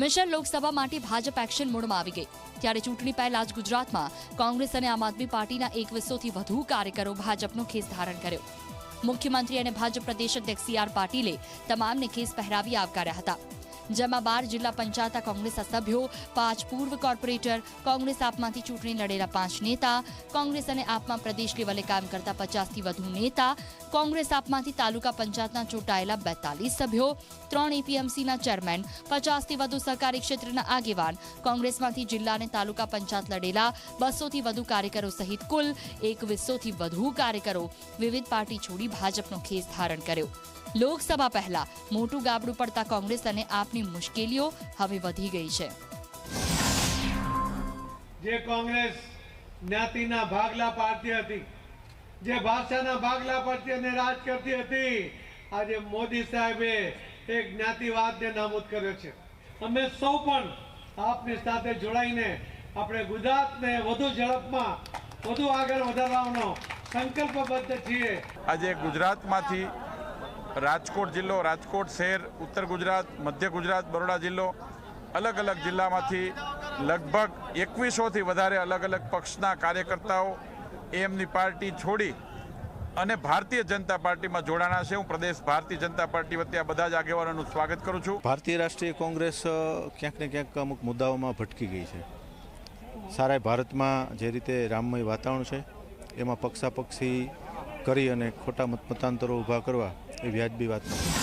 Mission Lok Sabha માટે Bhajap action મોડમાં આવી ગઈ ત્યારે ચૂંટણી પહેલા જ ગુજરાતમાં કોંગ્રેસ અને આમ આદમી પાર્ટીના 2100થી વધુ કાર્યકરો ભાજપનો ખેસ ધારણ કર્યો. મુખ્યમંત્રી અને ભાજપ પ્રદેશ અધ્યક્ષ સી.આર. પાટીલે તમામને ખેસ પહેરાવી આવકાર્યા હતા. જેમાં 12 જિલ્લા પંચાયતના કોંગ્રેસના સભ્યો, 5 પૂર્વ કોર્પોરેટર, કોંગ્રેસ આપમાંથી ચૂંટણી લડેલા 5 નેતા, કોંગ્રેસ અને આપમાં પ્રદેશ લેવલે કામ કરતા 50થી વધુ નેતા, કોંગ્રેસ આપમાંથી તાલુકા પંચાયતના ચૂંટાયેલા 42 સભ્યો, 3 એપીએમસીના ચેરમેન, 50થી વધુ સહકારી ક્ષેત્રના આગેવાન, કોંગ્રેસમાંથી જિલ્લા અને તાલુકા પંચાયત લડેલા 200થી વધુ કાર્યકરો સહિત કુલ 2100થી વધુ કાર્યકરો વિવિધ પાર્ટી છોડી ભાજપનો ખેસ ધારણ કર્યો. લોકસભા પહેલા મોટું ગાબડું પડતા કોંગ્રેસ અને આપની મુશ્કેલીઓ હવે વધી ગઈ છે. જે કોંગ્રેસ જ્ઞાતિના ભાગલા પાડતી હતી, જે ભાષાના ભાગલા પાડતી અને રાજ કરતી હતી, આજે મોદી સાહેબે એક જ્ઞાતિવાદને નાબૂદ કર્યો છે. અમે સૌ પણ આપની સાથે જોડાઈને આપણે ગુજરાતને વધુ ઝડપમાં વધુ આગળ વધારવાનો સંકલ્પબદ્ધ છીએ. આજે ગુજરાતમાંથી રાજકોટ જિલ્લો, રાજકોટ શહેર, ઉત્તર ગુજરાત, મધ્ય ગુજરાત, બરોડા જિલ્લો, અલગ અલગ જિલ્લામાંથી લગભગ 2100થી વધારે અલગ અલગ પક્ષના કાર્યકર્તાઓ એમની પાર્ટી છોડી અને ભારતીય જનતા પાર્ટીમાં જોડાણા છે. હું પ્રદેશ ભારતીય જનતા પાર્ટી વતી આ બધા જ આગેવાનોનું સ્વાગત કરું છું. ભારતીય રાષ્ટ્રીય કોંગ્રેસ ક્યાંક ને ક્યાંક અમુક મુદ્દાઓમાં ભટકી ગઈ છે. સારા ભારતમાં જે રીતે રામમય વાતાવરણ છે એમાં પક્ષાપક્ષી કરી અને ખોટા મતાંતરો ઊભા કરવા એ વ્યાજબી વાત નથી.